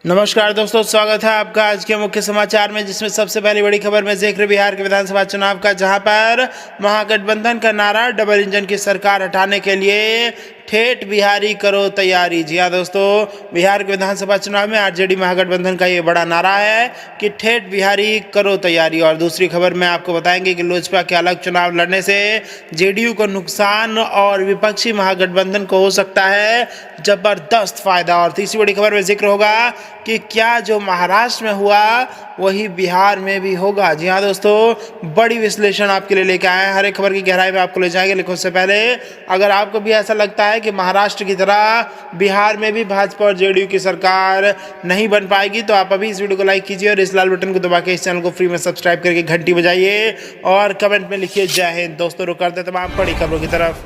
नमस्कार दोस्तों, स्वागत है आपका आज के मुख्य समाचार में, जिसमें सबसे पहली बड़ी खबर में जिक्र बिहार के विधानसभा चुनाव का, जहां पर महागठबंधन का नारा डबल इंजन की सरकार हटाने के लिए ठेठ बिहारी करो तैयारी। जी हाँ दोस्तों, बिहार के विधानसभा चुनाव में आरजेडी महागठबंधन का ये बड़ा नारा है कि ठेठ बिहारी करो तैयारी। और दूसरी खबर में आपको बताएंगे कि लोजपा के अलग चुनाव लड़ने से जेडीयू को नुकसान और विपक्षी महागठबंधन को हो सकता है जबरदस्त फायदा। और तीसरी बड़ी खबर में जिक्र होगा कि क्या जो महाराष्ट्र में हुआ वही बिहार में भी होगा। जी हाँ दोस्तों, बड़ी विश्लेषण आपके लिए लेकर आए हैं, हर एक खबर की गहराई में आपको ले जाएंगे। लेकिन उससे पहले अगर आपको भी ऐसा लगता है कि महाराष्ट्र की तरह बिहार में भी भाजपा और जेडीयू की सरकार नहीं बन पाएगी, तो आप अभी इस वीडियो को लाइक कीजिए और इस लाल बटन को दबा के इस चैनल को फ्री में सब्सक्राइब करके घंटी बजाइए और कमेंट में लिखिए जय हिंद। दोस्तों, रुक करते तमाम बड़ी खबरों की तरफ।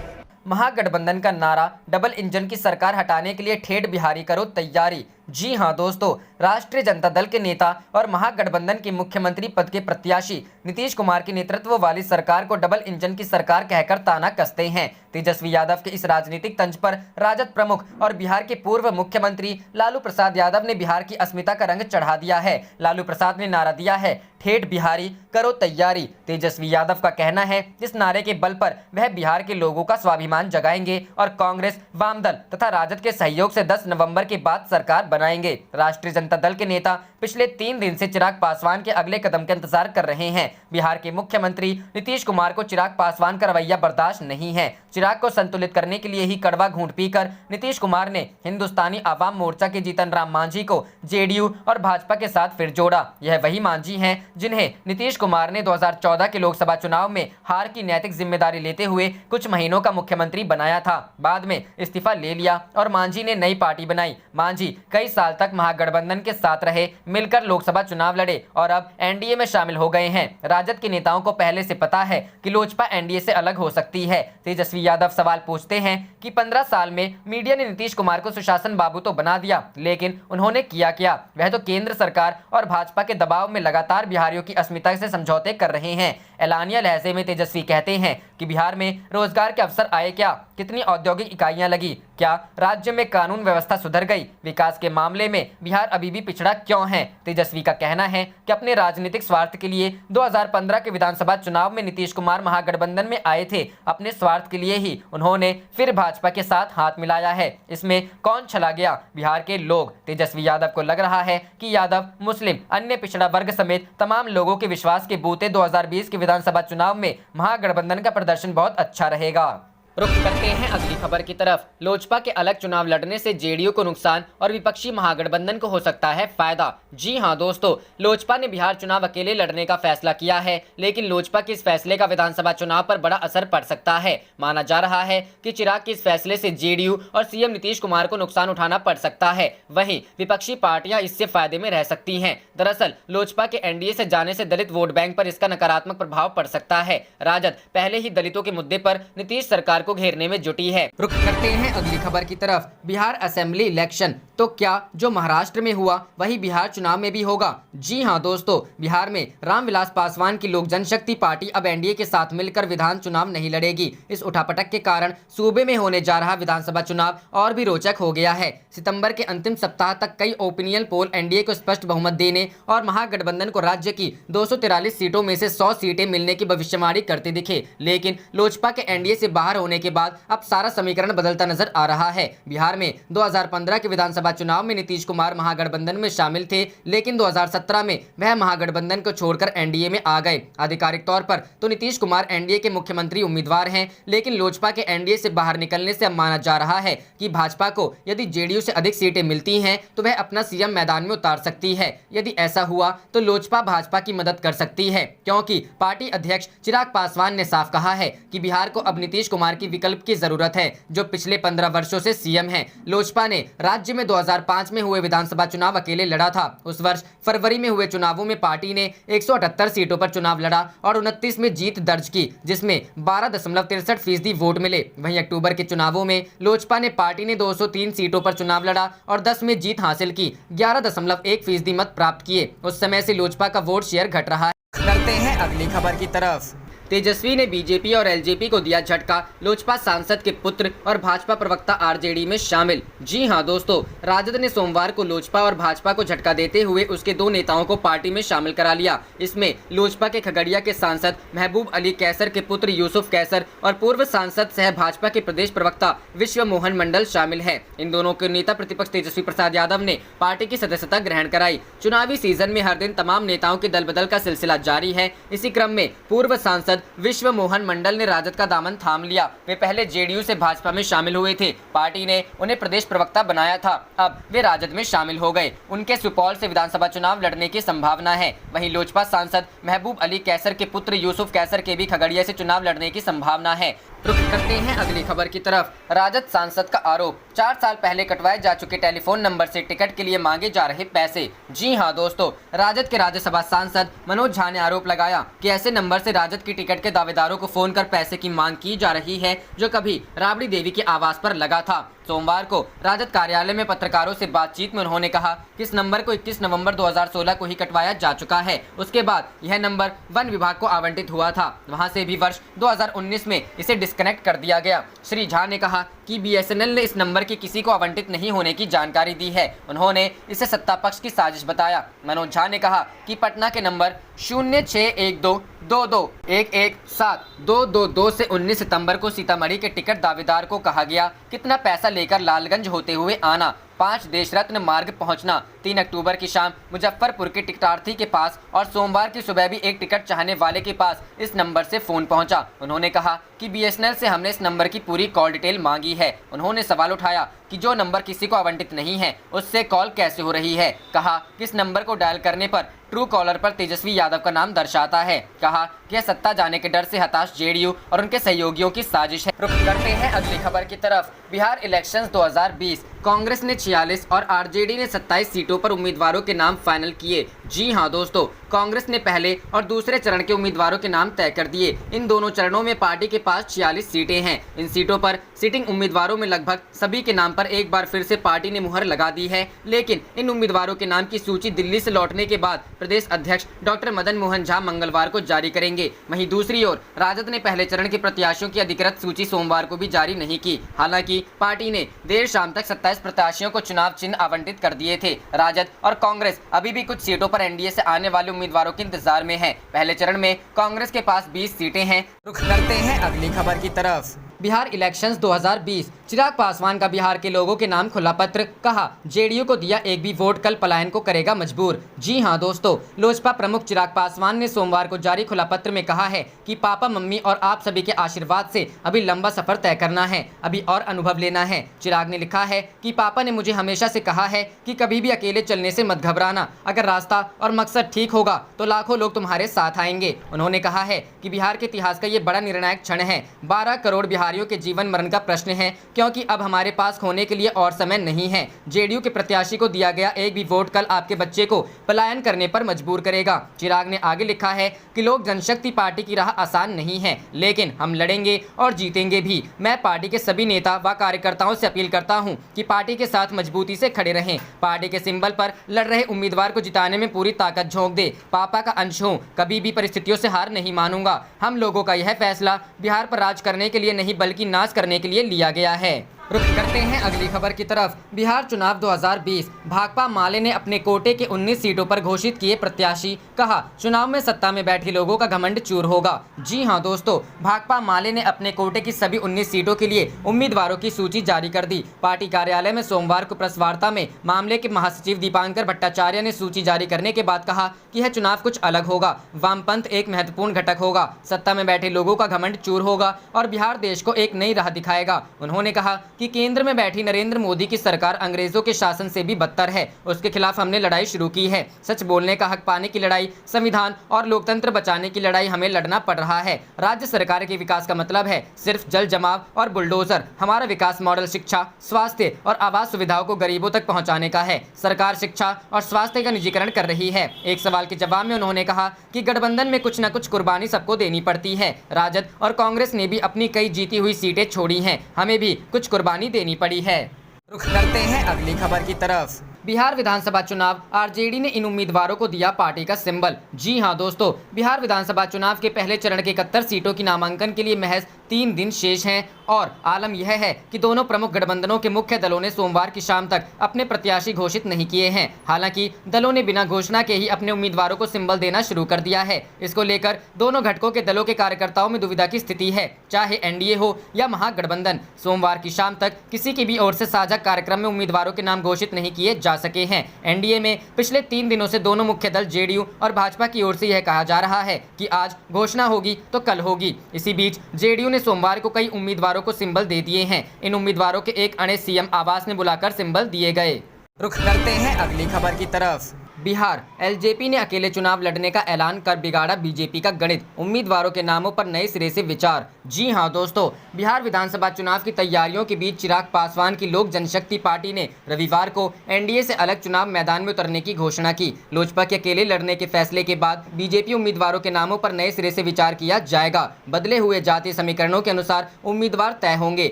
महागठबंधन का नारा डबल इंजन की सरकार हटाने के लिए ठेठ बिहारी करो तैयारी। जी हां दोस्तों, राष्ट्रीय जनता दल के नेता और महागठबंधन के मुख्यमंत्री पद के प्रत्याशी नीतीश कुमार के नेतृत्व वाली सरकार को डबल इंजन की सरकार कहकर ताना कसते हैं। तेजस्वी यादव के इस राजनीतिक तंज पर राजद प्रमुख और बिहार के पूर्व मुख्यमंत्री लालू प्रसाद यादव ने बिहार की अस्मिता का रंग चढ़ा दिया है। लालू प्रसाद ने नारा दिया है, ठेठ बिहारी करो तैयारी। तेजस्वी यादव का कहना है, इस नारे के बल पर वह बिहार के लोगों का स्वाभिमान जगाएंगे और कांग्रेस, वामदल तथा राजद के सहयोग से 10 नवंबर के बाद सरकार बनाएंगे। राष्ट्रीय जनता दल के नेता पिछले 3 दिन से चिराग पासवान के अगले कदम का इंतजार कर रहे हैं। बिहार के मुख्यमंत्री नीतीश कुमार को चिराग पासवान का रवैया बर्दाश्त नहीं है। चिराग को संतुलित करने के लिए ही कड़वा घूंट पीकर नीतीश कुमार ने हिंदुस्तानी आवाम मोर्चा के जीतन राम मांझी को जेडीयू और भाजपा के साथ फिर जोड़ा। यह वही मांझी हैं जिन्हें नीतीश कुमार ने 2014 के लोकसभा चुनाव में हार की नैतिक जिम्मेदारी लेते हुए कुछ महीनों का मुख्यमंत्री बनाया था। बाद में इस्तीफा ले लिया और मांझी ने नई पार्टी बनाई। मांझी कई साल तक महागठबंधन के साथ रहे, मिलकर लोकसभा चुनाव लड़े और अब एनडीए में शामिल हो गए हैं। राजद के नेताओं को पहले से पता है कि लोजपा एनडीए से अलग हो सकती है। तेजस्वी यादव सवाल पूछते हैं कि 15 साल में मीडिया ने नीतीश कुमार को सुशासन बाबू तो बना दिया, लेकिन उन्होंने किया क्या? वह तो केंद्र सरकार और भाजपा के दबाव में लगातार बिहारियों की अस्मिता से समझौते कर रहे हैं। एलानिया लहजे में तेजस्वी कहते हैं कि बिहार में रोजगार के अवसर आए क्या? कितनी औद्योगिक इकाइयां लगी? क्या राज्य में कानून व्यवस्था सुधर गई? विकास के मामले में बिहार अभी भी पिछड़ा क्यों है? तेजस्वी का कहना है कि अपने राजनीतिक स्वार्थ के लिए 2015 के विधानसभा चुनाव में नीतीश कुमार महागठबंधन में आए थे। अपने स्वार्थ के लिए ही उन्होंने फिर भाजपा के साथ हाथ मिलाया है। इसमें कौन चला गया? बिहार के लोग। तेजस्वी यादव को लग रहा है कि यादव, मुस्लिम, अन्य पिछड़ा वर्ग समेत तमाम लोगों के विश्वास के बूते 2020 के विधानसभा चुनाव में महागठबंधन का प्रदर्शन बहुत अच्छा रहेगा। रुख करते हैं अगली खबर की तरफ। लोजपा के अलग चुनाव लड़ने से जेडीयू को नुकसान और विपक्षी महागठबंधन को हो सकता है फायदा। जी हां दोस्तों, लोजपा ने बिहार चुनाव अकेले लड़ने का फैसला किया है, लेकिन लोजपा के इस फैसले का विधानसभा चुनाव पर बड़ा असर पड़ सकता है। माना जा रहा है कि चिराग के इस फैसले से जेडीयू और सीएम नीतीश कुमार को नुकसान उठाना पड़ सकता है। वहीं विपक्षी पार्टियां इससे फायदे में रह सकती हैं। दरअसल लोजपा के एनडीए से जाने से दलित वोट बैंक पर इसका नकारात्मक प्रभाव पड़ सकता है। राजद पहले ही दलितों के मुद्दे पर नीतीश सरकार को घेरने में जुटी है। रुख करते हैं अगली खबर की तरफ। बिहार असेंबली इलेक्शन, तो क्या जो महाराष्ट्र में हुआ वही बिहार चुनाव में भी होगा? जी हां दोस्तों, बिहार में रामविलास पासवान की लोक जनशक्ति पार्टी अब एनडीए के साथ मिलकर विधान चुनाव नहीं लड़ेगी। इस उठापटक के कारण सूबे में होने जा रहा विधानसभा चुनाव और भी रोचक हो गया है। सितंबर के अंतिम सप्ताह तक कई ओपिनियन पोल एनडीए को स्पष्ट बहुमत देने और महागठबंधन को राज्य की 243 सीटों में से 100 सीटें मिलने की भविष्यवाणी करते दिखे, लेकिन लोजपा के एनडीए से बाहर होने के बाद अब सारा समीकरण बदलता नजर आ रहा है। बिहार में 2015 के विधानसभा चुनाव में नीतीश कुमार महागठबंधन में शामिल थे, लेकिन 2017 में वह महागठबंधन को छोड़कर एनडीए में आ गए। आधिकारिक तौर पर तो नीतीश कुमार एनडीए के मुख्यमंत्री उम्मीदवार हैं, लेकिन लोजपा के एनडीए से बाहर निकलने से अब माना जा रहा है कि भाजपा को यदि जेडीयू से अधिक सीटें मिलती हैं तो वह अपना सीएम मैदान में उतार सकती है। यदि ऐसा हुआ तो लोजपा भाजपा की मदद कर सकती है, क्योंकि पार्टी अध्यक्ष चिराग पासवान ने साफ कहा है कि बिहार को अब नीतीश कुमार की विकल्प की जरूरत है, जो पिछले 15 वर्षों से सीएम हैं। लोजपा ने राज्य में 2005 में हुए विधानसभा चुनाव अकेले लड़ा था। उस वर्ष फरवरी में हुए चुनावों में पार्टी ने 178 सीटों पर चुनाव लड़ा और 29 में जीत दर्ज की, जिसमें 12.63% वोट मिले। वहीं अक्टूबर के चुनावों में लोजपा ने पार्टी ने 203 सीटों पर चुनाव लड़ा और 10 में जीत हासिल की, 11.1% मत प्राप्त किए। उस समय से लोजपा का वोट शेयर घट रहा है। करते हैं अगली खबर की तरफ। तेजस्वी ने बीजेपी और एलजेपी को दिया झटका, लोजपा सांसद के पुत्र और भाजपा प्रवक्ता आरजेडी में शामिल। जी हां दोस्तों, राजद ने सोमवार को लोजपा और भाजपा को झटका देते हुए उसके दो नेताओं को पार्टी में शामिल करा लिया। इसमें लोजपा के खगड़िया के सांसद महबूब अली कैसर के पुत्र यूसुफ कैसर और पूर्व सांसद सह भाजपा के प्रदेश प्रवक्ता विश्व मोहन मंडल शामिल है। इन दोनों के नेता प्रतिपक्ष तेजस्वी प्रसाद यादव ने पार्टी की सदस्यता ग्रहण कराई। चुनावी सीजन में हर दिन तमाम नेताओं के दल बदल का सिलसिला जारी है। इसी क्रम में पूर्व सांसद विश्व मोहन मंडल ने राजद का दामन थाम लिया। वे पहले जेडीयू से भाजपा में शामिल हुए थे। पार्टी ने उन्हें प्रदेश प्रवक्ता बनाया था। अब वे राजद में शामिल हो गए। उनके सुपौल से विधानसभा चुनाव लड़ने की संभावना है। वहीं लोजपा सांसद महबूब अली कैसर के पुत्र यूसुफ कैसर के भी खगड़िया से चुनाव लड़ने की संभावना है। रुख करते हैं अगली खबर की तरफ। राजद सांसद का आरोप, 4 साल पहले कटवाए जा चुके टेलीफोन नंबर से टिकट के लिए मांगे जा रहे पैसे। जी हां दोस्तों, राजद के राज्यसभा सांसद मनोज झा ने आरोप लगाया कि ऐसे नंबर से राजद की टिकट के दावेदारों को फोन कर पैसे की मांग की जा रही है, जो कभी राबड़ी देवी के आवास पर लगा था। सोमवार को राजद कार्यालय में पत्रकारों से बातचीत में उन्होंने कहा कि इस नंबर को 21 नवंबर 2016 को ही कटवाया जा चुका है। उसके बाद यह नंबर वन विभाग को आवंटित हुआ था। वहां से भी वर्ष 2019 में इसे डिस्कनेक्ट कर दिया गया। श्री झा ने कहा कि बीएसएनएल ने इस नंबर की किसी को आवंटित नहीं होने की जानकारी दी है। उन्होंने इसे सत्ता पक्ष की साजिश बताया। मनोज झा ने कहा कि पटना के नंबर 061222117222 से 19 सितंबर को सीतामढ़ी के टिकट दावेदार को कहा गया कितना पैसा लेकर लालगंज होते हुए आना, 5 देश रत्न मार्ग पहुंचना, 3 अक्टूबर की शाम मुजफ्फरपुर के टिकटार्थी के पास और सोमवार की सुबह भी एक टिकट चाहने वाले के पास इस नंबर से फोन पहुंचा। उन्होंने कहा कि बीएसएनएल से हमने इस नंबर की पूरी कॉल डिटेल मांगी है। उन्होंने सवाल उठाया कि जो नंबर किसी को आवंटित नहीं है उससे कॉल कैसे हो रही है। कहा कि इस नंबर को डायल करने पर ट्रू कॉलर पर तेजस्वी यादव का नाम दर्शाता है। कहा कि यह सत्ता जाने के डर से हताश जेडीयू और उनके सहयोगियों की साजिश है। रुख करते हैं अगली खबर की तरफ। बिहार इलेक्शंस 2020, कांग्रेस ने 46 और आरजेडी ने 27 सीटों पर उम्मीदवारों के नाम फाइनल किए। जी हां दोस्तों, कांग्रेस ने पहले और दूसरे चरण के उम्मीदवारों के नाम तय कर दिए। इन दोनों चरणों में पार्टी के पास 46 सीटें हैं। इन सीटों पर सिटिंग उम्मीदवारों में लगभग सभी के नाम पर एक बार फिर से पार्टी ने मुहर लगा दी है। लेकिन इन उम्मीदवारों के नाम की सूची दिल्ली से लौटने के बाद प्रदेश अध्यक्ष डॉक्टर मदन मोहन झा मंगलवार को जारी करेंगे। वहीं दूसरी ओर राजद ने पहले चरण के प्रत्याशियों की अधिकृत सूची सोमवार को भी जारी नहीं की। हालांकि पार्टी ने देर शाम तक 27 प्रत्याशियों को चुनाव चिन्ह आवंटित कर दिए थे। राजद और कांग्रेस अभी भी कुछ सीटों पर एनडीए से आने वाले उम्मीदवारों के इंतजार में है। पहले चरण में कांग्रेस के पास 20 सीटें हैं। रुख करते हैं अगली खबर की तरफ। बिहार इलेक्शंस 2020, चिराग पासवान का बिहार के लोगों के नाम खुला पत्र। कहा जेडीयू को दिया एक भी वोट कल पलायन को करेगा मजबूर। जी हां दोस्तों, लोजपा प्रमुख चिराग पासवान ने सोमवार को जारी खुला पत्र में कहा है कि पापा मम्मी और आप सभी के आशीर्वाद से अभी लंबा सफर तय करना है, अभी और अनुभव लेना है। चिराग ने लिखा है कि पापा ने मुझे हमेशा से कहा है कि कभी भी अकेले चलने से मत घबराना, अगर रास्ता और मकसद ठीक होगा तो लाखों लोग तुम्हारे साथ आएंगे। उन्होंने कहा है कि बिहार के इतिहास का ये बड़ा निर्णायक क्षण है। 12 करोड़ बिहारियों के जीवन मरण का प्रश्न है, क्योंकि अब हमारे पास खोने के लिए और समय नहीं है। जेडीयू के प्रत्याशी को दिया गया एक भी वोट कल आपके बच्चे को पलायन करने पर मजबूर करेगा। चिराग ने आगे लिखा है कि लोक जनशक्ति पार्टी की राह आसान नहीं है, लेकिन हम लड़ेंगे और जीतेंगे भी। मैं पार्टी के सभी नेता व कार्यकर्ताओं से अपील करता हूं कि पार्टी के साथ मजबूती से खड़े रहें। पार्टी के सिंबल पर लड़ रहे उम्मीदवार को जिताने में पूरी ताकत झोंक दे। पापा का अंश हूं, कभी भी परिस्थितियों से हार नहीं मानूंगा। हम लोगों का यह फैसला बिहार पर राज करने के लिए नहीं बल्कि नाश करने के लिए लिया गया है। रुख करते हैं अगली खबर की तरफ। बिहार चुनाव 2020, भाकपा माले ने अपने कोटे के 19 सीटों पर घोषित किए प्रत्याशी। कहा चुनाव में सत्ता में बैठे लोगों का घमंड चूर होगा। जी हां दोस्तों, भाकपा माले ने अपने कोटे की सभी 19 सीटों के लिए उम्मीदवारों की सूची जारी कर दी। पार्टी कार्यालय में सोमवार को प्रेस वार्ता में मामले के महासचिव दीपांकर भट्टाचार्य ने सूची जारी करने के बाद कहा कि यह चुनाव कुछ अलग होगा। वामपंथ एक महत्वपूर्ण घटक होगा, सत्ता में बैठे लोगों का घमंड चूर होगा और बिहार देश को एक नई राह दिखाएगा। उन्होंने कहा कि केंद्र में बैठी नरेंद्र मोदी की सरकार अंग्रेजों के शासन से भी बदतर है। उसके खिलाफ हमने लड़ाई शुरू की है। सच बोलने का हक पाने की लड़ाई, संविधान और लोकतंत्र बचाने की लड़ाई हमें लड़ना पड़ रहा है। राज्य सरकार के विकास का मतलब है सिर्फ जल जमाव और बुलडोजर। हमारा विकास मॉडल शिक्षा, स्वास्थ्य और आवास सुविधाओं को गरीबों तक पहुंचाने का है। सरकार शिक्षा और स्वास्थ्य का निजीकरण कर रही है। एक सवाल के जवाब में उन्होंने कहा कि गठबंधन में कुछ न कुछ कुर्बानी सबको देनी पड़ती है। राजद और कांग्रेस ने भी अपनी कई जीती हुई सीटें छोड़ी हैं, हमें भी कुछ कुर्बानी देनी पड़ी है। रुख करते हैं अगली खबर की तरफ। बिहार विधानसभा चुनाव आरजेडी ने इन उम्मीदवारों को दिया पार्टी का सिंबल। जी हां दोस्तों, बिहार विधानसभा चुनाव के पहले चरण के 71 सीटों की नामांकन के लिए महज 3 दिन शेष हैं और आलम यह है कि दोनों प्रमुख गठबंधनों के मुख्य दलों ने सोमवार की शाम तक अपने प्रत्याशी घोषित नहीं किए हैं। हालांकि दलों ने बिना घोषणा के ही अपने उम्मीदवारों को सिंबल देना शुरू कर दिया है। इसको लेकर दोनों घटकों के दलों के कार्यकर्ताओं में दुविधा की स्थिति है। चाहे एनडीए हो या महागठबंधन, सोमवार की शाम तक किसी की भी ओर से साझा कार्यक्रम में उम्मीदवारों के नाम घोषित नहीं किए जा सके हैं। एनडीए में पिछले 3 दिनों से दोनों मुख्य दल जेडीयू और भाजपा की ओर से यह कहा जा रहा है कि आज घोषणा होगी तो कल होगी। इसी बीच जेडीयू ने सोमवार को कई उम्मीदवारों को सिंबल दे दिए हैं। इन उम्मीदवारों के एक अणे सीएम आवास में बुलाकर सिंबल दिए गए। रुख करते हैं अगली खबर की तरफ। बिहार एलजेपी ने अकेले चुनाव लड़ने का ऐलान कर बिगाड़ा बीजेपी का गणित, उम्मीदवारों के नामों पर नए सिरे से विचार। जी हां दोस्तों, बिहार विधानसभा चुनाव की तैयारियों के बीच चिराग पासवान की लोक जनशक्ति पार्टी ने रविवार को एनडीए से अलग चुनाव मैदान में उतरने की घोषणा की। लोजपा के अकेले लड़ने के फैसले के बाद बीजेपी उम्मीदवारों के नामों पर नए सिरे से विचार किया जाएगा। बदले हुए जातीय समीकरणों के अनुसार उम्मीदवार तय होंगे।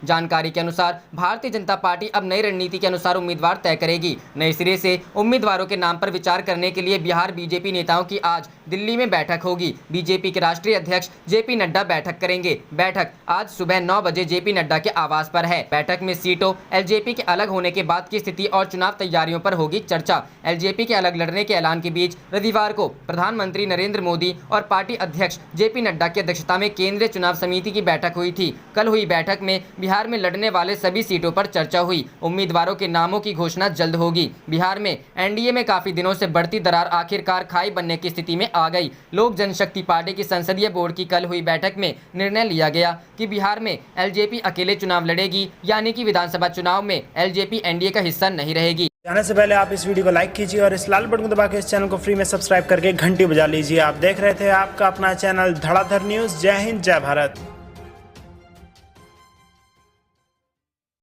जानकारी के अनुसार भारतीय जनता पार्टी अब नई रणनीति के अनुसार उम्मीदवार तय करेगी। नए सिरे से उम्मीदवारों के नाम पर विचार करने के लिए बिहार बीजेपी नेताओं की आज दिल्ली में बैठक होगी। बीजेपी के राष्ट्रीय अध्यक्ष जेपी नड्डा बैठक करेंगे। बैठक आज सुबह 9 बजे जेपी नड्डा के आवास पर है। बैठक में सीटों, एलजेपी के अलग होने के बाद की स्थिति और चुनाव तैयारियों पर होगी चर्चा। एलजेपी के अलग लड़ने के ऐलान के बीच रविवार को प्रधानमंत्री नरेंद्र मोदी और पार्टी अध्यक्ष जेपी नड्डा की अध्यक्षता में केंद्रीय चुनाव समिति की बैठक हुई थी। कल हुई बैठक में बिहार में लड़ने वाले सभी सीटों पर चर्चा हुई। उम्मीदवारों के नामों की घोषणा जल्द होगी। बिहार में एनडीए में काफी दिनों से बढ़ती दरार आखिरकार खाई बनने की स्थिति में आ गई। लोक जनशक्ति पार्टी की संसदीय बोर्ड की कल हुई बैठक में निर्णय लिया गया कि बिहार में एलजेपी अकेले चुनाव लड़ेगी, यानी कि विधानसभा चुनाव में एलजेपी एनडीए का हिस्सा नहीं रहेगी। जाने से पहले आप इस वीडियो को लाइक कीजिए और इस लाल बटन को दबा के इस चैनल को फ्री में सब्सक्राइब करके घंटी बजा लीजिए। आप देख रहे थे आपका अपना चैनल धड़ाधड़ न्यूज। जय हिंद, जय भारत।